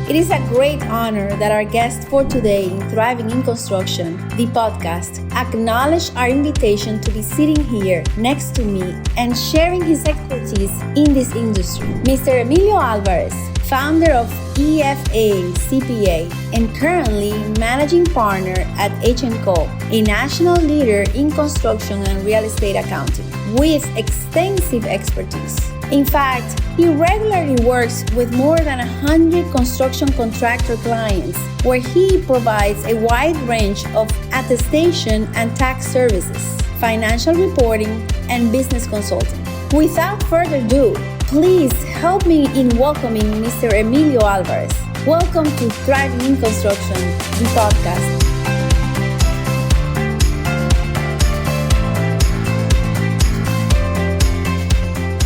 It is a great honor that our guest for today in Thriving in Construction, the podcast, acknowledged our invitation to be sitting here next to me and sharing his expertise in this industry. Mr. Emilio Alvarez, founder of EFA CPA and currently managing partner at H&Co, a national leader in construction and real estate accounting with extensive expertise. In fact, he regularly works with more than 100 construction contractor clients where he provides a wide range of attestation and tax services, financial reporting, and business consulting. Without further ado, please help me in welcoming Mr. Emilio Alvarez. Welcome to Thriving in Construction, the podcast.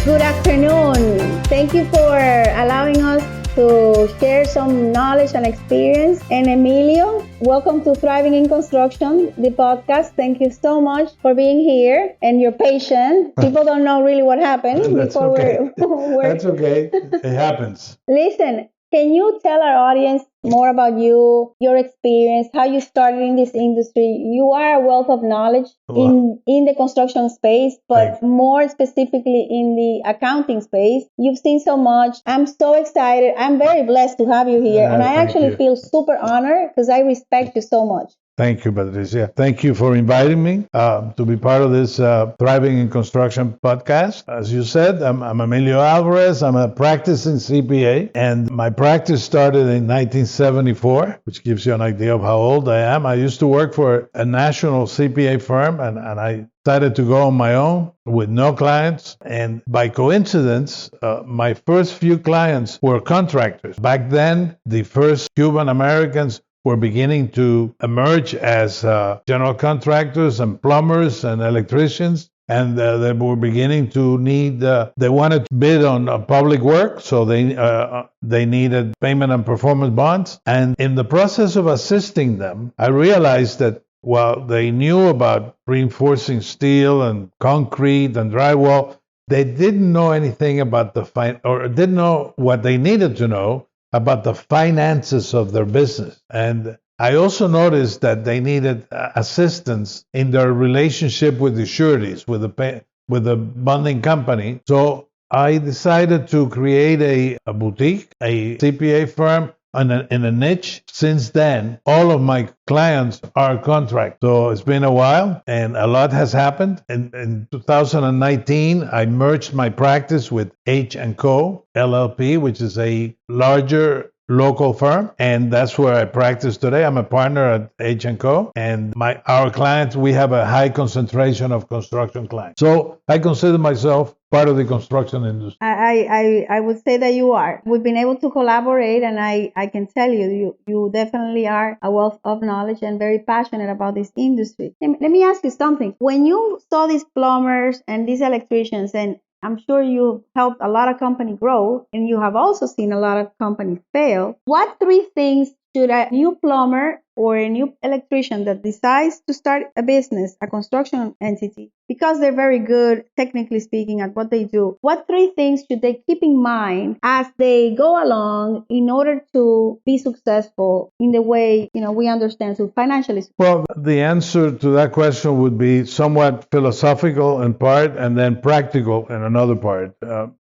Good afternoon. Thank you for allowing us to share some knowledge and experience. And Emilio, welcome to Thriving in Construction, the podcast. Thank you so much for being here and your patience. People don't know really what happened That's before okay. we're That's okay. It happens. Listen, can you tell our audience more about you, your experience, how you started in this industry? You are a wealth of knowledge in the construction space, but more specifically in the accounting space. You've seen so much. I'm so excited. I'm very blessed to have you here. And I actually feel super honored because I respect you so much. Thank you, Patricia. Thank you for inviting me to be part of this Thriving in Construction podcast. As you said, I'm Emilio Alvarez. I'm a practicing CPA, and my practice started in 1974, which gives you an idea of how old I am. I used to work for a national CPA firm, and I decided to go on my own with no clients. And by coincidence, my first few clients were contractors. Back then, the first Cuban Americans were beginning to emerge as general contractors and plumbers and electricians. And they were beginning to need, they wanted to bid on public work, so they needed payment and performance bonds. And in the process of assisting them, I realized that while they knew about reinforcing steel and concrete and drywall, they didn't know anything about or didn't know what they needed to know about the finances of their business. And I also noticed that they needed assistance in their relationship with the sureties, with the bonding company. So I decided to create a boutique, a CPA firm in a niche. Since then, all of my clients are contract. So it's been a while and a lot has happened. In 2019, I merged my practice with H&Co LLP, which is a larger local firm, and that's where I practice today. I'm a partner at H&Co, and our clients, we have a high concentration of construction clients. So I consider myself part of the construction industry. I would say that you are. We've been able to collaborate, and I can tell you definitely are a wealth of knowledge and very passionate about this industry. Let me ask you something. When you saw these plumbers and these electricians, and I'm sure you helped a lot of companies grow, and you have also seen a lot of companies fail. What three things should a new plumber or a new electrician that decides to start a business, a construction entity, because they're very good, technically speaking, at what they do, what three things should they keep in mind as they go along in order to be successful in the way, we understand, so financially? Well, the answer to that question would be somewhat philosophical in part and then practical in another part.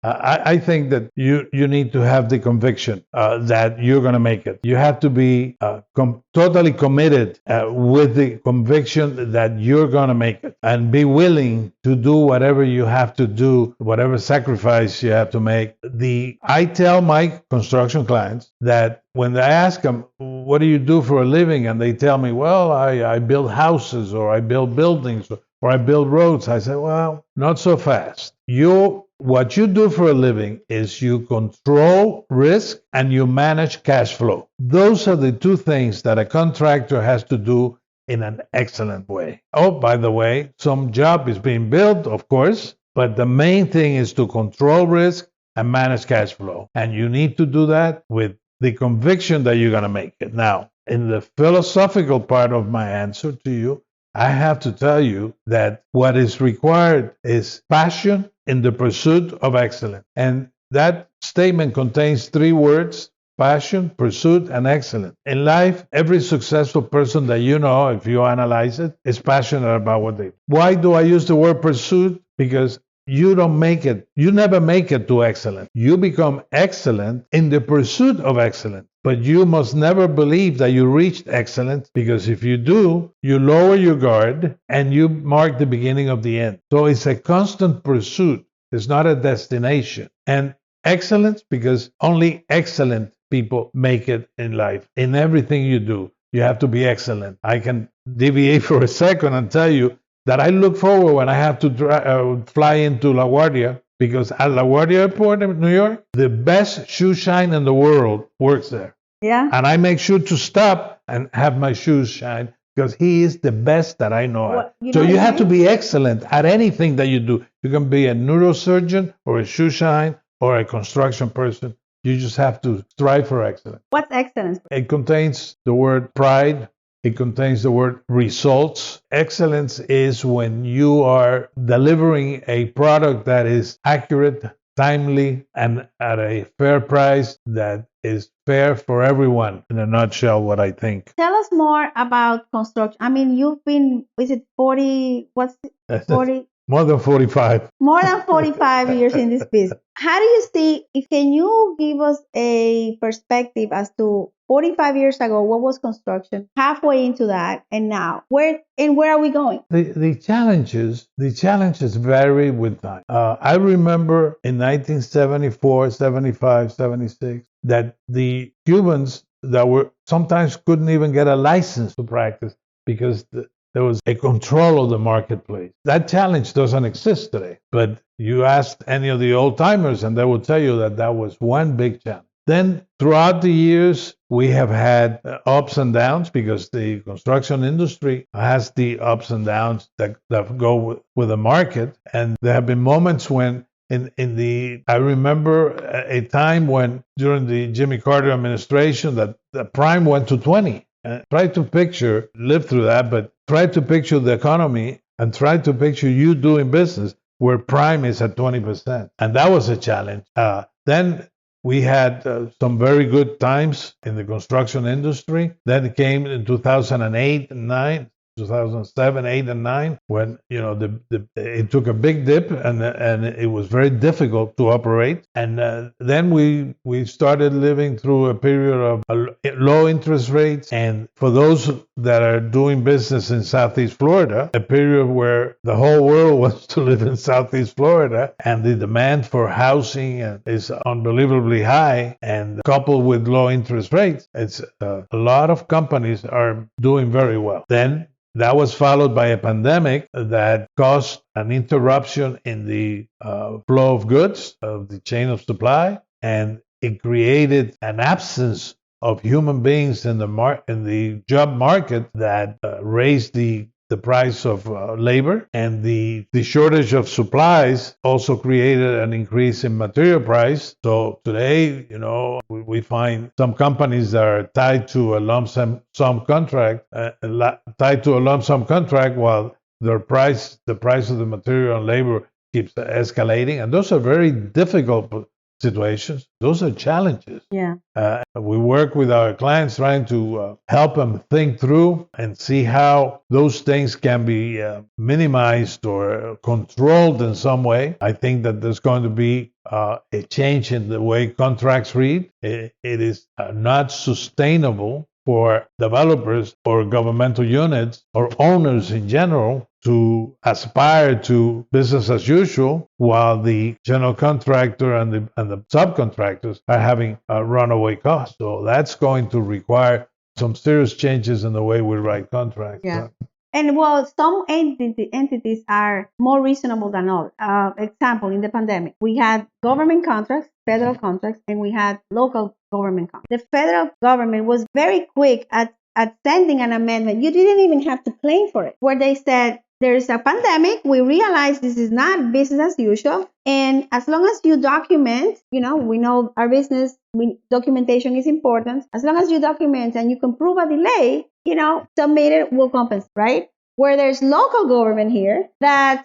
I think that you need to have the conviction that you're going to make it. You have to be totally committed with the conviction that you're going to make it, and be willing to do whatever you have to do, whatever sacrifice you have to make. I tell my construction clients that when I ask them, what do you do for a living? And they tell me, well, I build houses, or I build buildings, or I build roads. I say, well, not so fast. What you do for a living is you control risk and you manage cash flow. Those are the two things that a contractor has to do in an excellent way. Oh, by the way, some job is being built, of course, but the main thing is to control risk and manage cash flow. And you need to do that with the conviction that you're going to make it. Now, in the philosophical part of my answer to you, I have to tell you that what is required is passion in the pursuit of excellence. And that statement contains three words: passion, pursuit, and excellence. In life, every successful person that you know, if you analyze it, is passionate about what they do. Why do I use the word pursuit? Because you never make it to excellence. You become excellent in the pursuit of excellence. But you must never believe that you reached excellence, because if you do, you lower your guard and you mark the beginning of the end. So it's a constant pursuit. It's not a destination. And excellence, because only excellent people make it in life. In everything you do, you have to be excellent. I can deviate for a second and tell you that I look forward when I have to fly into LaGuardia, because at LaGuardia Airport in New York, the best shoe shine in the world works there. Yeah. And I make sure to stop and have my shoes shine, because he is the best that I know. What, So you have to be excellent at anything that you do. You can be a neurosurgeon or a shoe shine or a construction person. You just have to strive for excellence. What's excellence? It contains the word pride. It contains the word results. Excellence is when you are delivering a product that is accurate, timely, and at a fair price that is fair for everyone. In a nutshell, what I think. Tell us more about construction. I mean, you've been, is it 40, what's it, 40? More than 45. More than 45 years in this business. How do you see, can you give us a perspective as to 45 years ago, what was construction? Halfway into that, and now, where are we going? The challenges vary with time. I remember in 1974, 75, 76, that the Cubans that were sometimes couldn't even get a license to practice because there was a control of the marketplace. That challenge doesn't exist today. But you ask any of the old timers and they will tell you that that was one big challenge. Then throughout the years, we have had ups and downs, because the construction industry has the ups and downs that go with the market. And there have been moments when I remember a time when during the Jimmy Carter administration that the prime went to 20. Try to picture, live through that, but try to picture the economy and try to picture you doing business where prime is at 20%. And that was a challenge. Then we had some very good times in the construction industry. Then came in 2008 and 9, 2007, 8, and 9, when it took a big dip and it was very difficult to operate. And then we started living through a period of low interest rates, and for those that are doing business in Southeast Florida, a period where the whole world wants to live in Southeast Florida, and the demand for housing is unbelievably high, and coupled with low interest rates, it's a lot of companies are doing very well. Then that was followed by a pandemic that caused an interruption in the flow of goods, of the chain of supply, and it created an absence of human beings in the job market that raised the price of labor, and the shortage of supplies also created an increase in material price. So today, we find some companies that are tied to a lump sum contract, while the price of the material and labor keeps escalating, and those are very difficult situations. Those are challenges. Yeah. We work with our clients trying to help them think through and see how those things can be minimized or controlled in some way. I think that there's going to be a change in the way contracts read. It is not sustainable for developers or governmental units or owners in general to aspire to business as usual while the general contractor and the subcontractors are having runaway costs. So that's going to require some serious changes in the way we write contracts. Yeah. And well, some entities are more reasonable than others. Example, in the pandemic, we had government contracts, federal contracts, and we had local government contracts. The federal government was very quick at sending an amendment. You didn't even have to claim for it, where they said, there's a pandemic. We realize this is not business as usual. And as long as you document, we know our business, documentation is important. As long as you document and you can prove a delay, submit it, will compensate, right? Where there's local government here I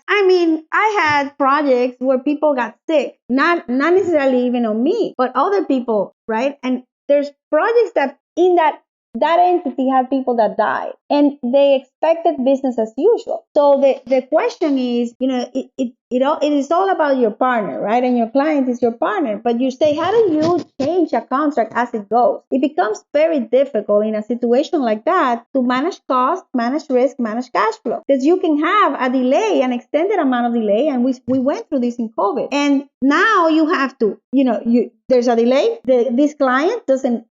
had projects where people got sick, not necessarily even on me, but other people, right? And there's projects that in that entity had people that died and they expected business as usual. So the question is, it is all about your partner, right? And your client is your partner. But you say, how do you change a contract as it goes? It becomes very difficult in a situation like that to manage cost, manage risk, manage cash flow. Because you can have a delay, an extended amount of delay. And we went through this in COVID. And now you have to, there's a delay. This client doesn't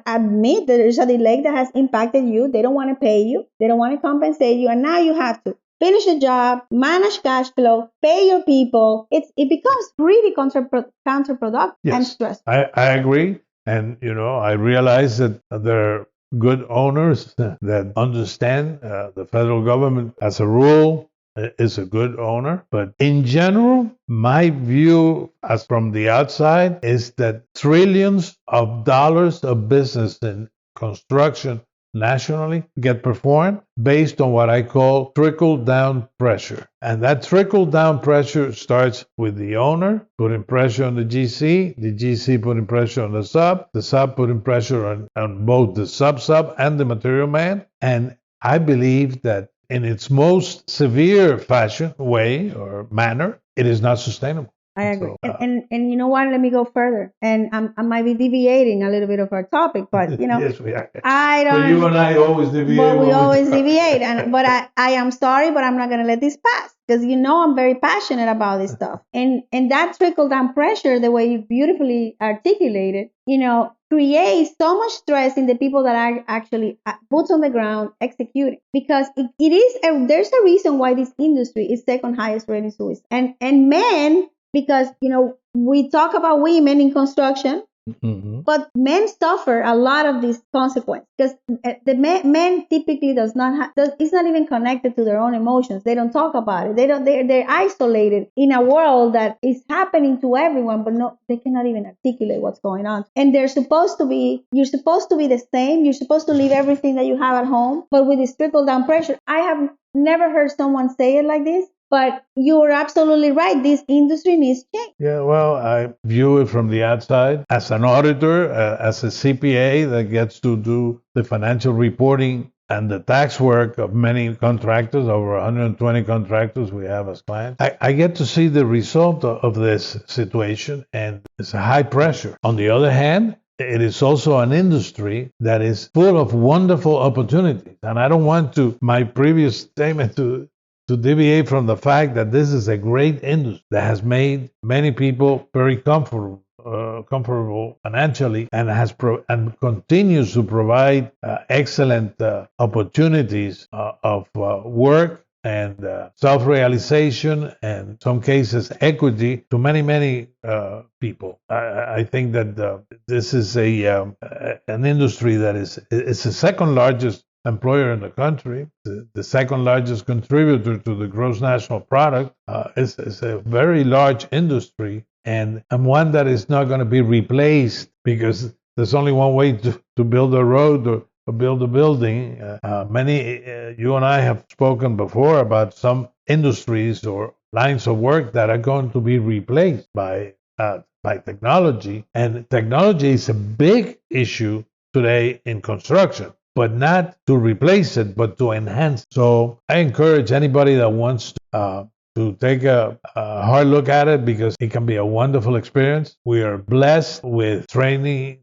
admit that there's a delay that has impacted you. They don't want to pay you. They don't want to compensate you. And now you have to finish the job, manage cash flow, pay your people. It becomes really counterproductive and stressful. I agree. And, I realize that there are good owners that understand the federal government as a rule is a good owner. But in general, my view as from the outside is that trillions of dollars of business in construction nationally get performed based on what I call trickle-down pressure. And that trickle-down pressure starts with the owner putting pressure on the GC putting pressure on the sub putting pressure on both the sub and the material man. And I believe that in its most severe fashion, way or manner, it is not sustainable. I agree. So, and you know what? Let me go further. And I might be deviating a little bit of our topic, but yes, we are. I don't. But you and I always deviate. But we always deviate. But I am sorry, but I'm not going to let this pass because I'm very passionate about this stuff. And that trickle down pressure, the way you beautifully articulated, creates so much stress in the people that are actually boots on the ground executing, because there's a reason why this industry is second highest rated suicide. And men, because we talk about women in construction, but men suffer a lot of these consequences because the men typically it's not even connected to their own emotions. They don't talk about it. They're isolated in a world that is happening to everyone, but they cannot even articulate what's going on. And you're supposed to be the same. You're supposed to leave everything that you have at home, but with this trickle down pressure, I have never heard someone say it like this. But you're absolutely right. This industry needs change. Yeah, well, I view it from the outside as an auditor, as a CPA that gets to do the financial reporting and the tax work of many contractors, over 120 contractors we have as clients. I get to see the result of this situation, and it's a high pressure. On the other hand, it is also an industry that is full of wonderful opportunities. And I don't want my previous statement to deviate from the fact that this is a great industry that has made many people very comfortable financially, and continues to provide excellent opportunities of work and self-realization, and in some cases equity to many people. I think that this is an industry that is the second largest employer in the country, the second largest contributor to the gross national product. It's a very large industry, and one that is not going to be replaced, because there's only one way to build a road or build a building. You and I have spoken before about some industries or lines of work that are going to be replaced by technology, and technology is a big issue today in construction, but not to replace it, but to enhance. So I encourage anybody that wants to take a hard look at it, because it can be a wonderful experience. We are blessed with training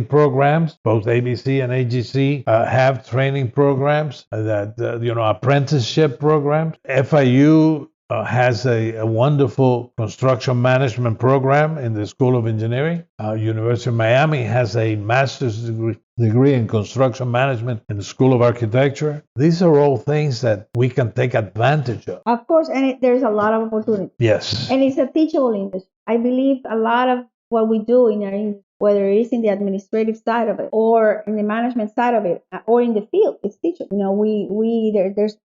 programs. Both ABC and AGC have training programs that, apprenticeship programs. FIU has a wonderful construction management program in the School of Engineering. University of Miami has a master's degree in construction management in the School of Architecture. These are all things that we can take advantage of. Of course, and there's a lot of opportunity. Yes. And it's a teachable industry. I believe a lot of what we do in our industry, whether it is in the administrative side of it or in the management side of it or in the field, it's teachable.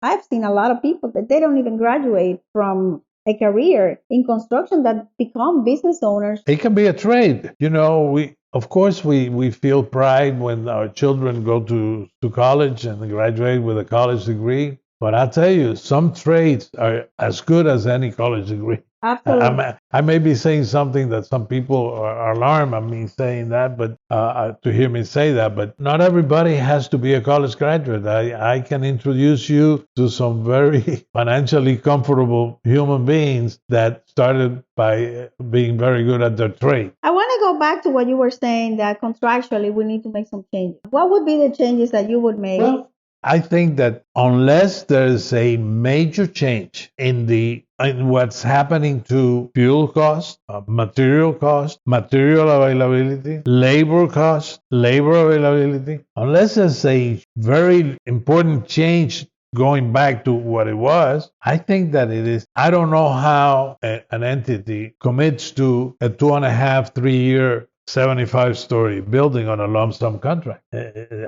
I've seen a lot of people that they don't even graduate from a career in construction that become business owners. It can be a trade. We feel pride when our children go to college and graduate with a college degree. But I'll tell you, some trades are as good as any college degree. Absolutely. I may be saying something that some people are alarmed at me saying that, but to hear me say that, but not everybody has to be a college graduate. I can introduce you to some very financially comfortable human beings that started by being very good at their trade. I want to go back to what you were saying that contractually we need to make some changes. What would be the changes that you would make? Well, I think that unless there's a major change in what's happening to fuel cost, material availability, labor availability, unless there's a very important change going back to what it was, I think that it is. I don't know how an entity commits to a 2.5, 3 year 75-story building on a lump sum contract.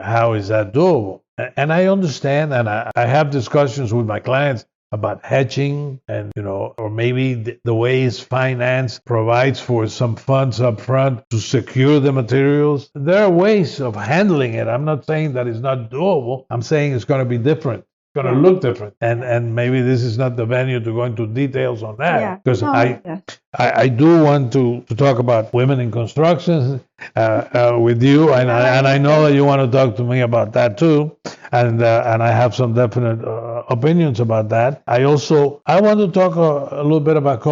How is that doable? And I understand, and I have discussions with my clients about hedging, and or maybe the way it's financed provides for some funds up front to secure the materials. There are ways of handling it. I'm not saying that it's not doable. I'm saying it's going to be different. Going to look different, and maybe this is not the venue to go into details on that, because I do want to talk about women in construction with you, and I know that you want to talk to me about that too, and I have some definite opinions about that. I want to talk a little bit about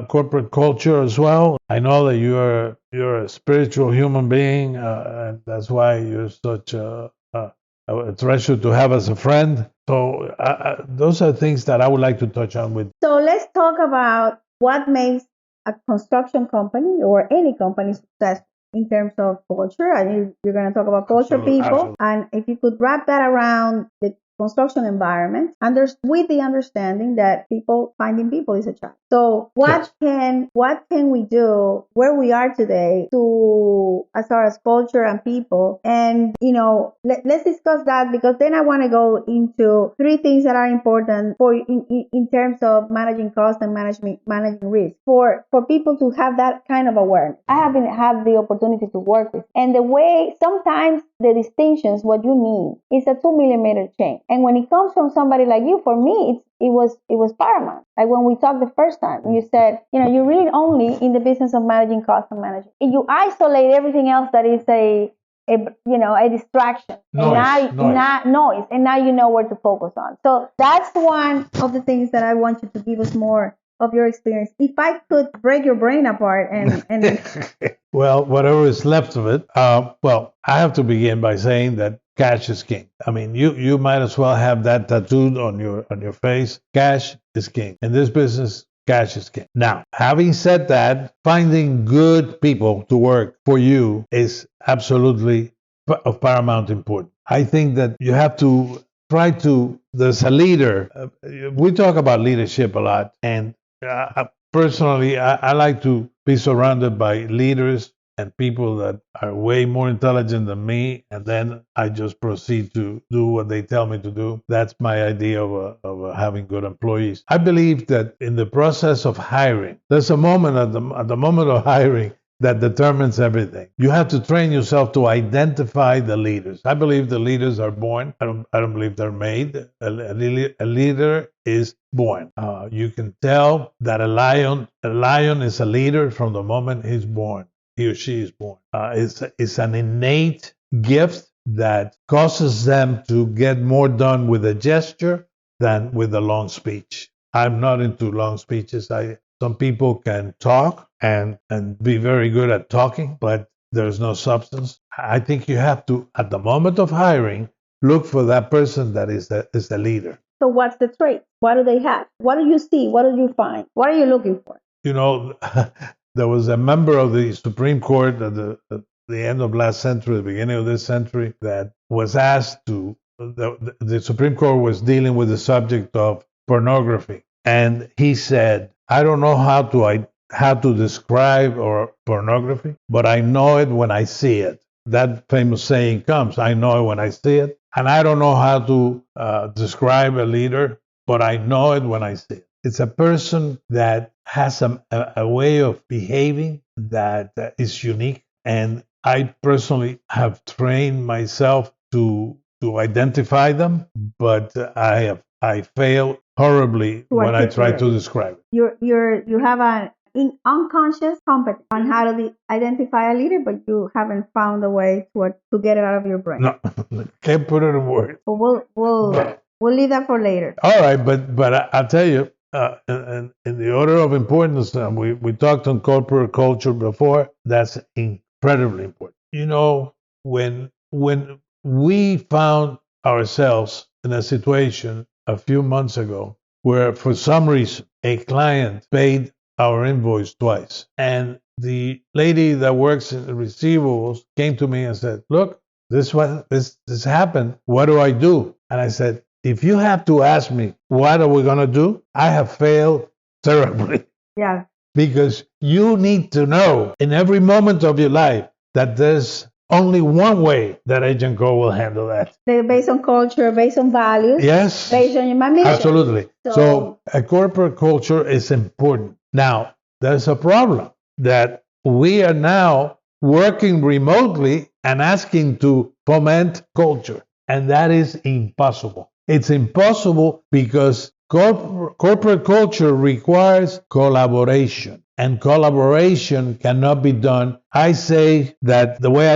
corporate culture as well. I know that you're a spiritual human being, and that's why you're such a treasure to have as a friend. So those are things that I would like to touch on with. So let's talk about what makes a construction company or any company successful in terms of culture. And you're going to talk about culture, people. Absolutely. And if you could wrap that around the construction environment, and there's with the understanding that finding people is a challenge. So what can we do where we are today to, as far as culture and people, and let's discuss that, because then I want to go into 3 things that are important for in terms of managing cost and managing risk for people to have that kind of awareness. I haven't had the opportunity to work with, and the way sometimes the distinctions, what you need is a 2 millimeter change. And when it comes from somebody like you, for me, it was paramount. Like when we talked the first time, you said, you're really only in the business of managing cost and managing. You isolate everything else that is a distraction, noise, and now you know where to focus on. So that's one of the things that I want you to give us more of your experience. If I could break your brain apart and well, whatever is left of it. Well, I have to begin by saying that cash is king. I mean, you might as well have that tattooed on your face. Cash is king. In this business, cash is king. Now, having said that, finding good people to work for you is absolutely of paramount importance. I think that you have to try to, there's a leader. We talk about leadership a lot, and personally, I like to be surrounded by leaders and people that are way more intelligent than me, and then I just proceed to do what they tell me to do. That's my idea of having good employees. I believe that in the process of hiring, there's a moment at the moment of hiring that determines everything. You have to train yourself to identify the leaders. I believe the leaders are born. I don't believe they're made. A leader is born. You can tell that a lion is a leader from the moment he's born. He or she is born. It's an innate gift that causes them to get more done with a gesture than with a long speech. I'm not into long speeches. Some people can talk and be very good at talking, but there's no substance. I think you have to, at the moment of hiring, look for that person that is the leader. So what's the trait? What do they have? What do you see? What do you find? What are you looking for? There was a member of the Supreme Court at the end of last century, the beginning of this century, that was asked to, the Supreme Court was dealing with the subject of pornography. And he said, I don't know how to describe pornography, but I know it when I see it. That famous saying comes, I know it when I see it. And I don't know how to describe a leader, but I know it when I see it. It's a person that has a way of behaving that is unique. And I personally have trained myself to identify them, but I have I fail horribly To when I try to articulate. describe it. You have an unconscious competence on how to identify a leader, but you haven't found a way to get it out of your brain. No, can't put it in words. But we'll leave that for later. All right, but I'll tell you, in the order of importance, we talked on corporate culture before. That's incredibly important. You know, when we found ourselves in a situation a few months ago where, for some reason, a client paid our invoice twice, and the lady that works in the receivables came to me and said, "Look, this happened. What do I do?" And I said, if you have to ask me what are we going to do, I have failed terribly. Yeah. Because you need to know in every moment of your life that there's only one way that Agent Co will handle that. Based on culture, based on values. Yes. Based on your mission. Absolutely. So a corporate culture is important. Now, there's a problem that we are now working remotely and asking to foment culture. And that is impossible. It's impossible because corporate culture requires collaboration, and collaboration cannot be done. I say that the way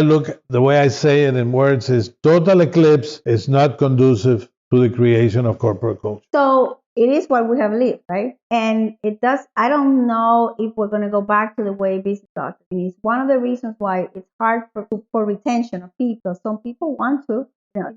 I say it in words is total eclipse is not conducive to the creation of corporate culture. So it is what we have lived, right? And it does, I don't know if we're going to go back to the way business started. It's one of the reasons why it's hard for retention of people. Some people want to.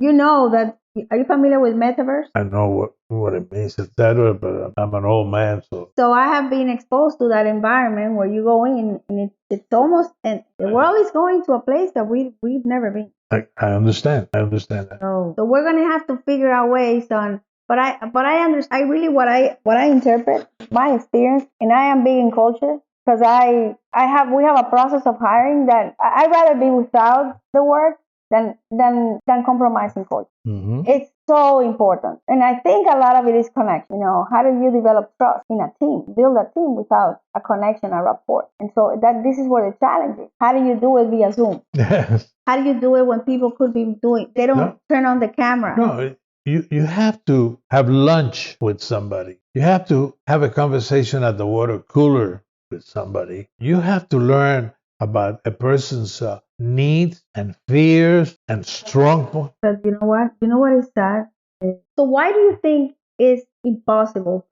You know that, are you familiar with Metaverse? I know what it means, etc., but I'm an old man, so. So I have been exposed to that environment where you go in and it's almost, and the world is going to a place that we've never been. I understand. I understand that. So we're going to have to figure out ways on, but I understand, I really, what I interpret, my experience, and I am big in culture, because we have a process of hiring that I'd rather be without the work than compromising culture. Mm-hmm. It's so important. And I think a lot of it is connection. How do you develop trust in a team, build a team without a connection, a rapport? And so this is where the challenge is. How do you do it via Zoom? Yes. How do you do it when people could be they don't turn on the camera? No, you have to have lunch with somebody. You have to have a conversation at the water cooler with somebody. You have to learn about a person's needs and fears and strong points. But you know what? You know what is sad? So why do you think it's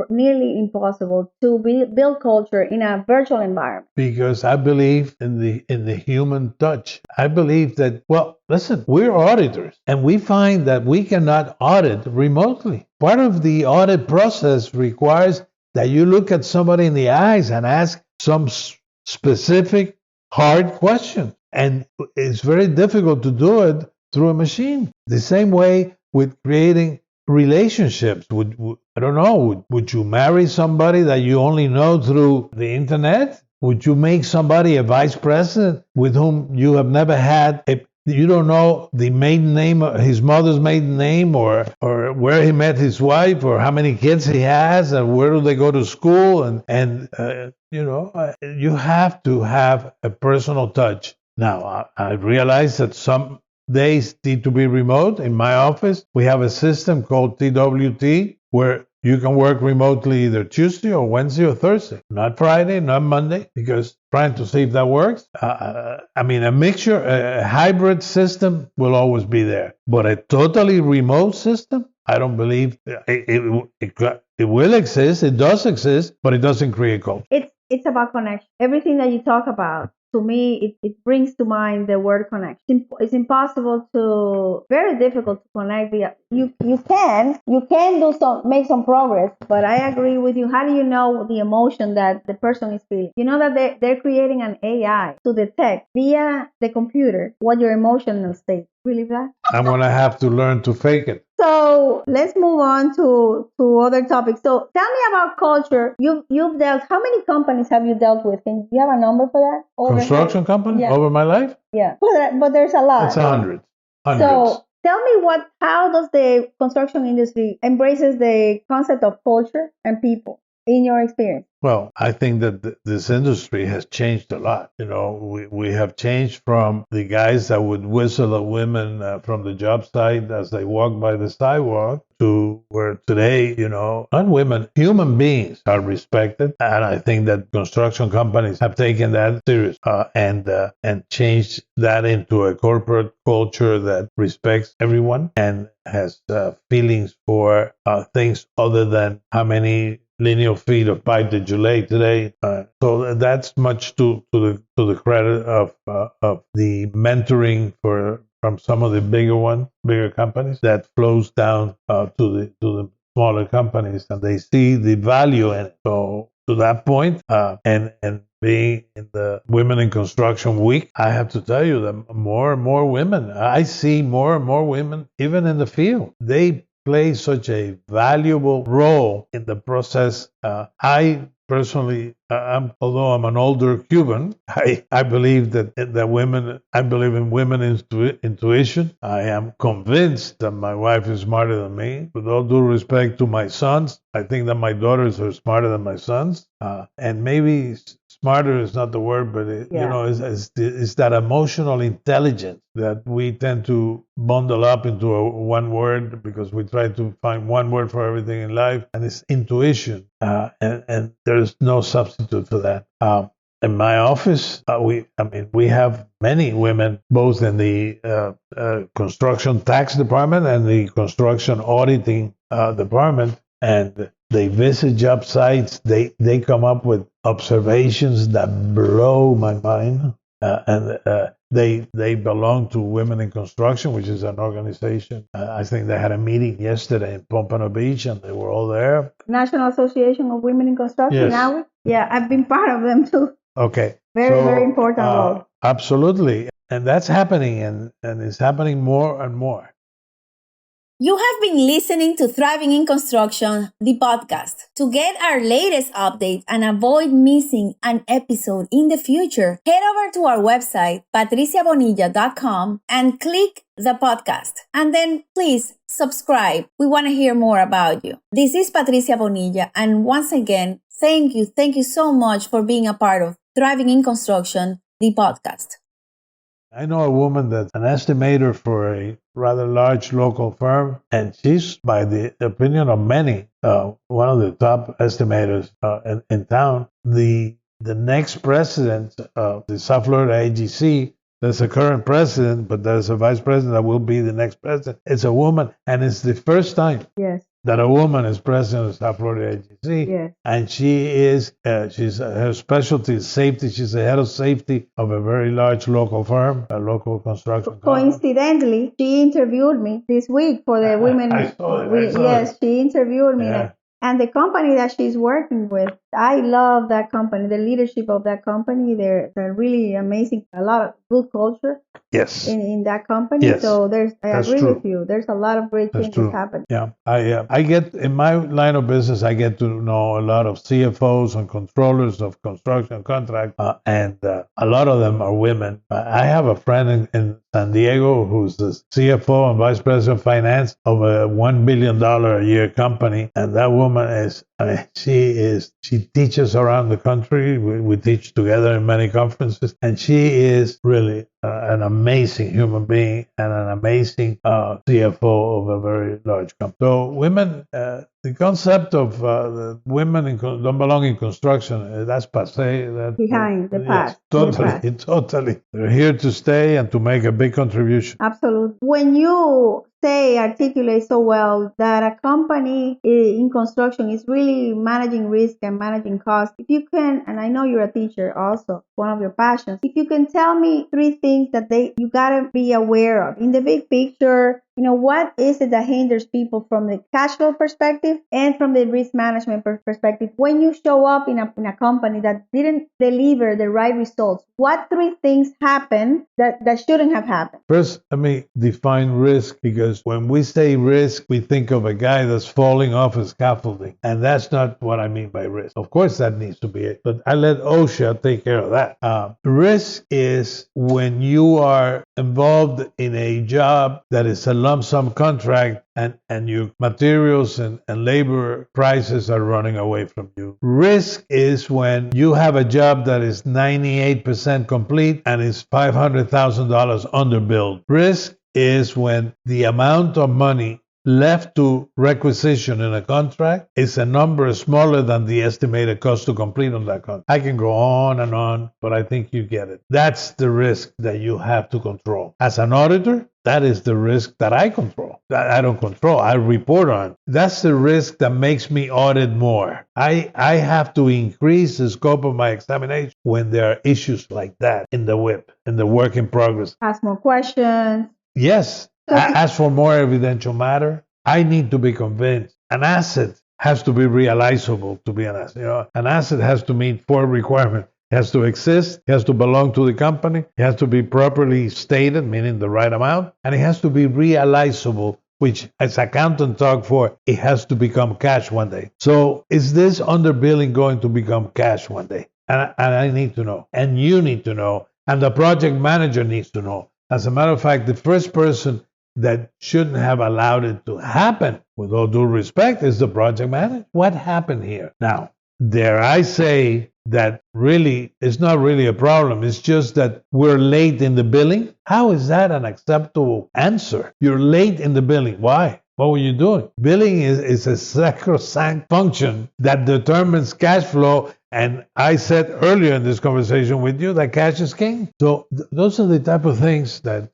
nearly impossible to build culture in a virtual environment? Because I believe in the human touch. I believe that, well, listen, we're auditors, and we find that we cannot audit remotely. Part of the audit process requires that you look at somebody in the eyes and ask some specific hard question. And it's very difficult to do it through a machine. The same way with creating relationships. I don't know, would you marry somebody that you only know through the internet? Would you make somebody a vice president with whom you have never had you don't know the maiden name, his mother's maiden name, or where he met his wife, or how many kids he has, and where do they go to school, and you have to have a personal touch. Now, I realize that some days need to be remote. In my office, we have a system called TWT where you can work remotely either Tuesday or Wednesday or Thursday, not Friday, not Monday, because trying to see if that works. A mixture, a hybrid system will always be there. But a totally remote system, I don't believe it will exist. It does exist, but it doesn't create culture. It's about connection. Everything that you talk about, to me, it brings to mind the word connection. It's very difficult to connect. You can make some progress, but I agree with you. How do you know the emotion that the person is feeling? You know that they're creating an AI to detect via the computer what your emotional state. Believe that? I'm gonna have to learn to fake it. So let's move on to other topics. So tell me about culture. You've dealt. How many companies have you dealt with? Can you have a number for that? Construction company over my life? Yeah, but there's a lot. It's hundreds. So tell me how does the construction industry embraces the concept of culture and people? in your experience? Well, I think that this industry has changed a lot. We have changed from the guys that would whistle at women from the job site as they walk by the sidewalk to where today, not women, human beings are respected. And I think that construction companies have taken that serious and changed that into a corporate culture that respects everyone and has feelings for things other than how many linear feet of pipe that you lay today. So that's much to the credit of the mentoring from some of the bigger companies that flows down to the smaller companies, and they see the value in it. So to that point, and being in the Women in Construction Week, I have to tell you that more and more women, I see more and more women, even in the field. They play such a valuable role in the process. I personally, although I'm an older Cuban, I believe that women. I believe in women intuition. I am convinced that my wife is smarter than me. With all due respect to my sons, I think that my daughters are smarter than my sons, and maybe smarter is not the word, but it's that emotional intelligence that we tend to bundle up into one word because we try to find one word for everything in life, and it's intuition, and there's no substitute for that. In my office, we have many women, both in the construction tax department and the construction auditing department, and they visit job sites. They come up with observations that blow my mind, and they belong to Women in Construction, which is an organization. I think they had a meeting yesterday in Pompano Beach, and they were all there. National Association of Women in Construction. Yes. Yeah, I've been part of them too. Okay. Very important role. Absolutely, and that's happening, and it's happening more and more. You have been listening to Thriving in Construction, the podcast. To get our latest updates and avoid missing an episode in the future, head over to our website, patriciabonilla.com, and click the podcast. And then please subscribe. We want to hear more about you. This is Patricia Bonilla, and once again, thank you so much for being a part of Thriving in Construction, the podcast. I know a woman that's an estimator for a rather large local firm, and she's, by the opinion of many, one of the top estimators in town. The next president of the South Florida AGC, there's a current president, but there's a vice president that will be the next president. It's a woman, and it's the first time that a woman is president of South Florida AGC. Yes. And she is, her specialty is safety. She's the head of safety of a very large local firm, a local construction company. Coincidentally, she interviewed me this week for the women. I saw it. She interviewed me. Yeah. And the company that she's working with, I love that company, the leadership of that company. They're really amazing. A lot of good culture in that company. Yes. So I agree true. with you. There's a lot of great changes happening. Yeah. I get, in my line of business, I get to know a lot of CFOs and controllers of construction contract, and a lot of them are women. I have a friend in San Diego who's the CFO and vice president of finance of a $1 billion a year company, and that woman is, she teaches around the country. We teach together in many conferences, and she is really an amazing human being and an amazing CFO of a very large company. So women, the concept of the women don't belong in construction, that's passé. Behind the past. Totally. They're here to stay and to make a big contribution. Absolutely. When you articulate so well that a company in construction is really managing risk and managing costs, if you can, and I know you're a teacher also, one of your passions, if you can tell me 3 things that you gotta be aware of in the big picture. What is it that hinders people from the cash flow perspective and from the risk management perspective when you show up in a company that didn't deliver the right results? What 3 things happen that shouldn't have happened? First, let me define risk, because when we say risk, we think of a guy that's falling off a scaffolding, and that's not what I mean by risk. Of course, that needs to be it, but I let OSHA take care of that. Risk is when you are involved in a job that is a lump sum contract and your materials and labor prices are running away from you. Risk is when you have a job that is 98% complete and is $500,000 underbilled. Risk is when the amount of money left to requisition in a contract is a number smaller than the estimated cost to complete on that contract. I can go on, but I think you get it. That's the risk that you have to control. As an auditor, that is the risk that I control. That I don't control, I report on. That's the risk that makes me audit more. I have to increase the scope of my examination when there are issues like that in the WIP, in the work in progress. Ask more questions. Yes. Ask for more evidential matter. I need to be convinced. An asset has to be realizable to be an asset. An asset has to meet 4 requirements. It has to exist, it has to belong to the company, it has to be properly stated, meaning the right amount, and it has to be realizable, which as accountant talk for, it has to become cash one day. So is this underbilling going to become cash one day? And I need to know, and you need to know, and the project manager needs to know. As a matter of fact, the first person that shouldn't have allowed it to happen, with all due respect, is the project manager. What happened here? Now, dare I say that really it's not really a problem. It's just that we're late in the billing. How is that an acceptable answer? You're late in the billing. Why? What were you doing? Billing is a sacrosanct function that determines cash flow. And I said earlier in this conversation with you that cash is king. So those are the type of things that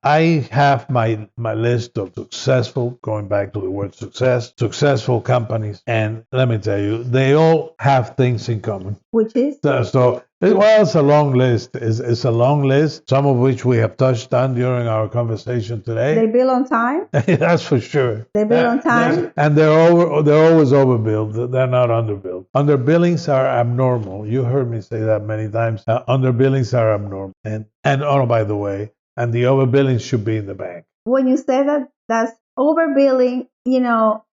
I have my list of successful, going back to the word success, successful companies. And let me tell you, they all have things in common. Which is? It's a long list. It's a long list, some of which we have touched on during our conversation today. They bill on time? That's for sure. They bill on time? And they're always overbilled. They're not underbilled. Underbillings are abnormal. You heard me say that many times. Underbillings are abnormal. And oh, by the way, and the overbilling should be in the bank. When you say that, that's overbilling,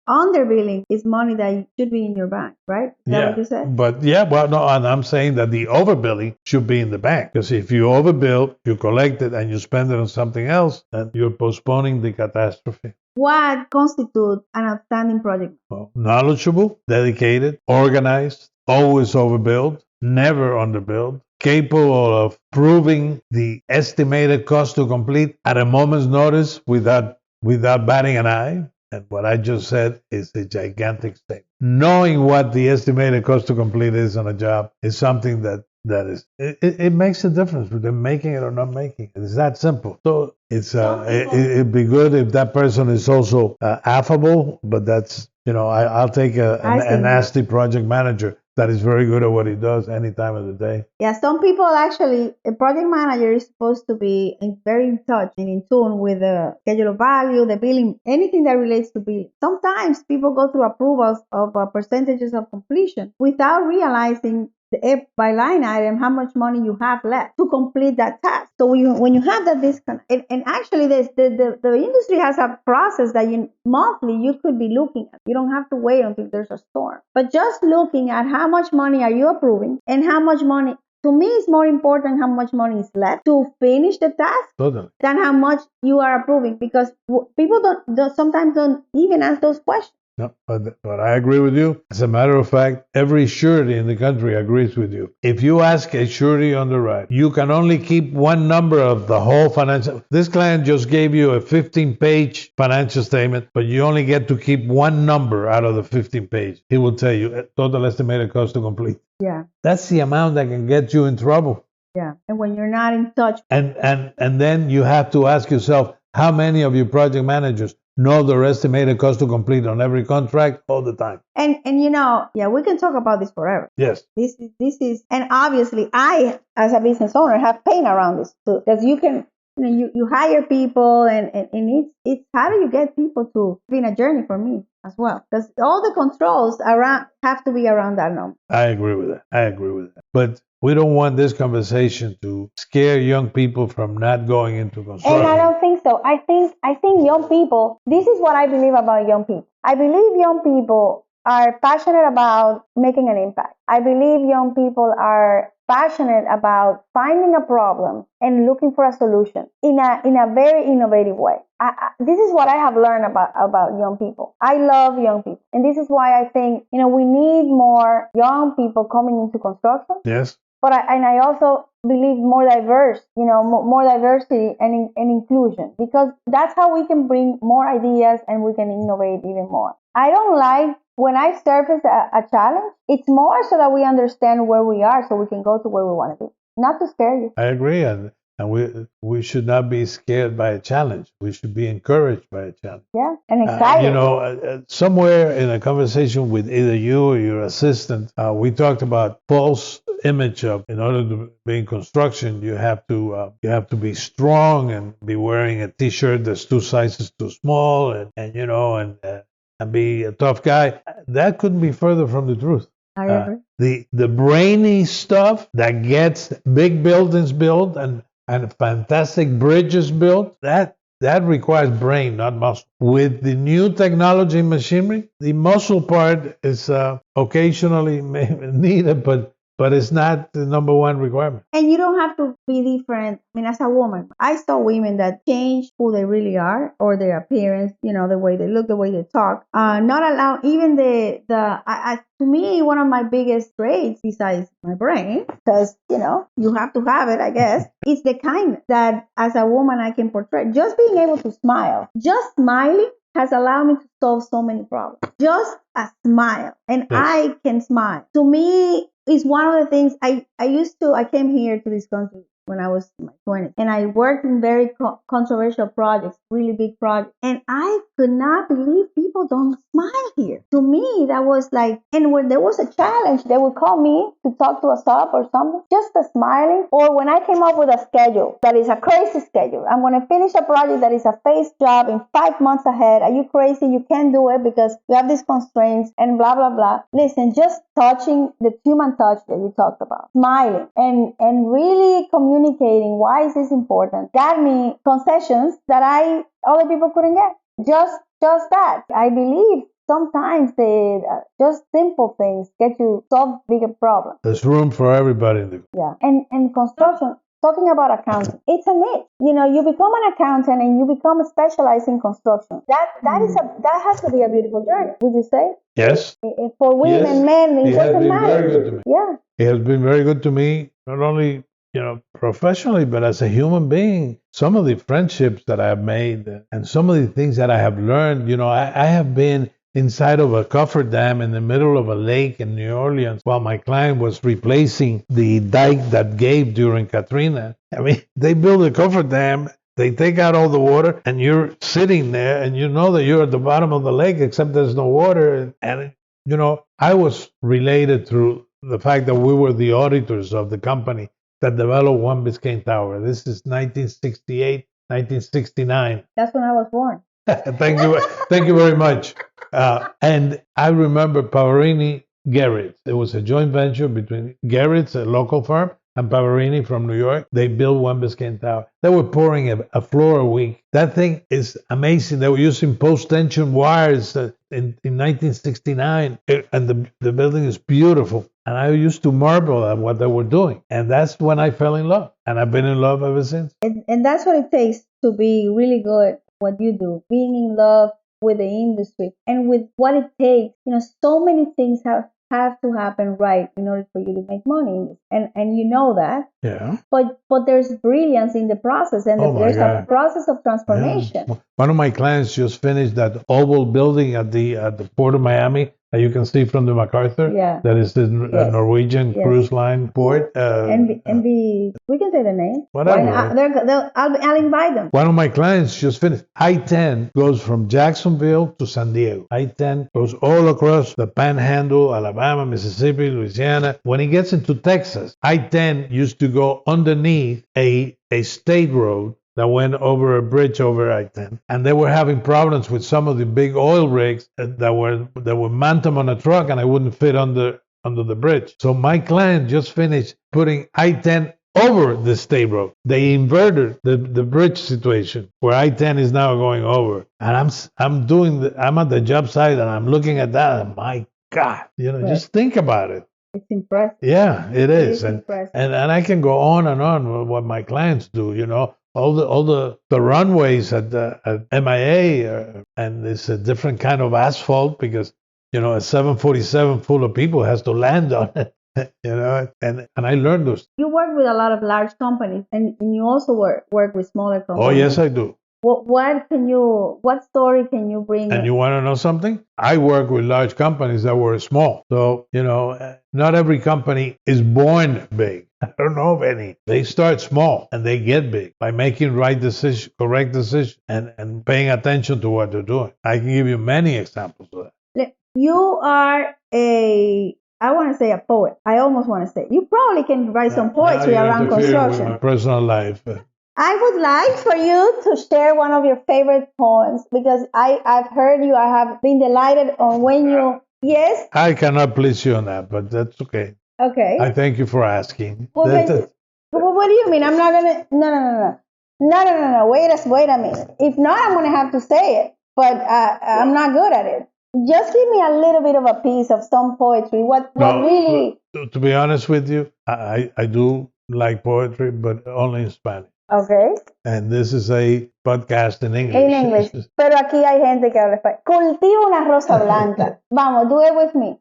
underbilling is money that should be in your bank, right? Is that what you said? But no, and I'm saying that the overbilling should be in the bank. Because if you overbill, you collect it, and you spend it on something else, then you're postponing the catastrophe. What constitutes an outstanding project? Well, knowledgeable, dedicated, organized, always overbilled, never underbilled, capable of proving the estimated cost to complete at a moment's notice without batting an eye. And what I just said is a gigantic statement. Knowing what the estimated cost to complete is on a job is something that it makes a difference between making it or not making it. It's that simple. So it'd be good if that person is also affable, but that's, I'll take a nasty project manager that is very good at what he does any time of the day. Yeah, some people actually, a project manager is supposed to be very in touch and in tune with the schedule of value, the billing, anything that relates to billing. Sometimes people go through approvals of percentages of completion without realizing by line item how much money you have left to complete that task. So when you have that disconnect, and actually the industry has a process that monthly you could be looking at. You don't have to wait until there's a storm, but just looking at how much money are you approving and how much money. To me, it's more important how much money is left to finish the task than how much you are approving, because people sometimes don't even ask those questions. No, but I agree with you. As a matter of fact, every surety in the country agrees with you. If you ask a surety underwriter, you can only keep one number of the whole financial. This client just gave you a 15-page financial statement, but you only get to keep one number out of the 15-page. He will tell you total estimated cost to complete. Yeah. That's the amount that can get you in trouble. Yeah. And when you're not in touch. And then you have to ask yourself, how many of your project managers know their estimated cost to complete on every contract all the time? And we can talk about this forever. Yes. This is, and obviously I, as a business owner, have pain around this too, because you can, you hire people and it's how do you get people to be in a journey for me as well? Because all the controls around have to be around that number. I agree with that. But we don't want this conversation to scare young people from not going into construction. And I don't think so. I think young people, this is what I believe about young people. I believe young people are passionate about making an impact. I believe young people are passionate about finding a problem and looking for a solution in a very innovative way. this is what I have learned about young people. I love young people. And this is why I think, we need more young people coming into construction. Yes. But I also believe more diverse, more diversity and inclusion, because that's how we can bring more ideas and we can innovate even more. I don't like when I surface a challenge, it's more so that we understand where we are so we can go to where we want to be, not to scare you. I agree. And we should not be scared by a challenge. We should be encouraged by a challenge. Yeah, and excited. Somewhere in a conversation with either you or your assistant, we talked about false image of, in order to be in construction, you have to be strong and be wearing a T-shirt that's 2 sizes too small, and be a tough guy. That couldn't be further from the truth. I agree. The brainy stuff that gets big buildings built and fantastic bridges built, that requires brain, not muscle. With the new technology and machinery, the muscle part is occasionally needed, but it's not the number one requirement. And you don't have to be different. I mean, as a woman, I saw women that change who they really are, or their appearance, the way they look, the way they talk. Not allow even to me, one of my biggest traits, besides my brain, because, you have to have it, I guess, is the kindness that as a woman I can portray. Just being able to smile, just smiling has allowed me to solve so many problems. Just a smile. And yes. I can smile. To me, is one of the things I came here to this country when I was in my 20s, and I worked in very controversial projects, really big projects, and I could not believe people don't smile here. To me, that was like, and when there was a challenge, they would call me to talk to a sub or something, just a smiling. Or when I came up with a schedule that is a crazy schedule, I'm going to finish a project that is a phase job in 5 months ahead. Are you crazy? You can't do it because you have these constraints and blah, blah, blah. Listen, just touching the human touch that you talked about, smiling and really communicating why is this important, got me concessions that other people couldn't get. Just that. I believe sometimes just simple things get you solve bigger problems. There's room for everybody. Yeah. And construction, talking about accounting, it's a niche. You become an accountant and you become specialized in construction. That has to be a beautiful journey, would you say? Yes. For women and men, it doesn't matter. Very good to me. Yeah. It has been very good to me, not only professionally, but as a human being. Some of the friendships that I have made and some of the things that I have learned, I have been inside of a cofferdam in the middle of a lake in New Orleans while my client was replacing the dike that gave during Katrina. I mean, they build a cofferdam, they take out all the water, and you're sitting there and you know that you're at the bottom of the lake, except there's no water. And, I was related through the fact that we were the auditors of the company that developed One Biscayne Tower. This is 1968, 1969. That's when I was born. Thank you very much. And I remember Pavarini Garrett. It was a joint venture between Garrett's, a local firm, and Pavarini from New York. They built One Biscayne Tower. They were pouring a floor a week. That thing is amazing. They were using post-tension wires in 1969, and the building is beautiful. And I used to marvel at what they were doing. And that's when I fell in love. And I've been in love ever since. And that's what it takes to be really good at what you do. Being in love with the industry and with what it takes. So many things have to happen right in order for you to make money. And you know that. Yeah. But there's brilliance in the process, and there's a process of transformation. Yeah. One of my clients just finished that oval building at the Port of Miami that you can see from the MacArthur. Yeah. That is the Norwegian cruise line port. We can say the name. Whatever. I'll invite them. One of my clients just finished. I-10 goes from Jacksonville to San Diego. I-10 goes all across the Panhandle, Alabama, Mississippi, Louisiana. When he gets into Texas, I-10 used to go underneath a state road that went over a bridge over I-10, and they were having problems with some of the big oil rigs that were mount them on a truck, and I wouldn't fit under the bridge. So my client just finished putting I-10 over the state road. They inverted the bridge situation where I-10 is now going over, and I'm at the job site and I'm looking at that, and my God, just think about it. It's impressive. Yeah, it is. Impressive. And I can go on and on with what my clients do, the runways at MIA, and it's a different kind of asphalt because a 747 full of people has to land on it. And I learned those. You work with a lot of large companies, and you also work with smaller companies. Oh, yes, I do. What story can you bring? And you want to know something? I work with large companies that were small. So, not every company is born big. I don't know of any. They start small and they get big by making correct decisions, and paying attention to what they're doing. I can give you many examples of that. You are I want to say a poet. I almost want to say. You probably can write some poetry around construction. With my personal life. I would like for you to share one of your favorite poems because I've heard you. I have been delighted on when you. Yes? I cannot please you on that, but that's okay. Okay. I thank you for asking. Well, what do you mean? I'm not going to. No. Wait a minute. If not, I'm going to have to say it, but I'm not good at it. Just give me a little bit of a piece of some poetry. What really? To be honest with you, I do like poetry, but only in Spanish. Okay. And this is a podcast in English. En English. Pero aquí hay gente que habla español. Cultivo una rosa blanca. Vamos, do it with me.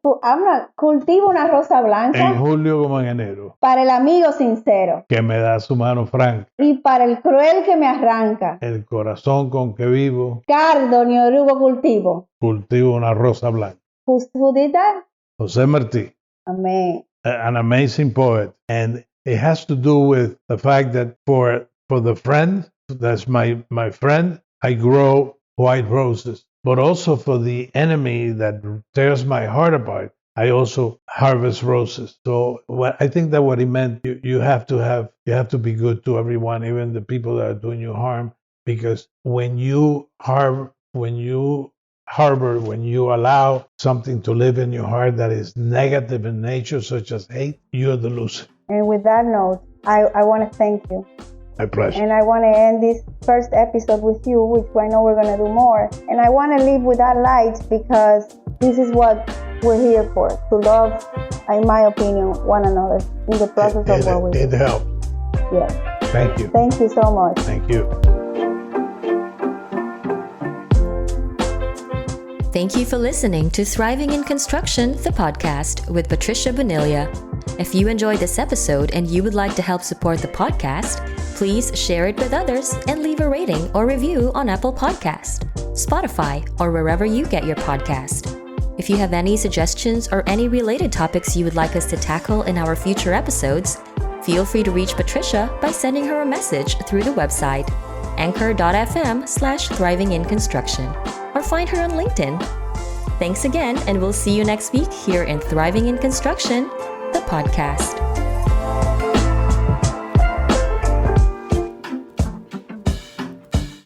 Cultivo una rosa blanca. En julio como en enero. Para el amigo sincero. Que me da su mano franca. Y para el cruel que me arranca. El corazón con que vivo. Cardo ni orugo cultivo. Cultivo una rosa blanca. Who did that? José Martí. Amén. An amazing poet. And it has to do with the fact that for the friend, that's my friend, I grow white roses. But also for the enemy that tears my heart apart, I also harvest roses. So I think that what he meant, you have to be good to everyone, even the people that are doing you harm, because when you allow something to live in your heart that is negative in nature, such as hate, you're the loser. And with that note, I want to thank you. My pleasure. And I want to end this first episode with you, which I know we're going to do more. And I want to leave with that light because this is what we're here for, to love, in my opinion, one another in the process of what we do. It helps. Yes. Thank you. Thank you so much. Thank you. Thank you for listening to Thriving in Construction, the podcast with Patricia Bonilla. If you enjoyed this episode and you would like to help support the podcast, please share it with others and leave a rating or review on Apple Podcast, Spotify, or wherever you get your podcast. If you have any suggestions or any related topics you would like us to tackle in our future episodes, feel free to reach Patricia by sending her a message through the website anchor.fm/thrivinginconstruction or find her on LinkedIn. Thanks again, and we'll see you next week here in Thriving in Construction, the podcast.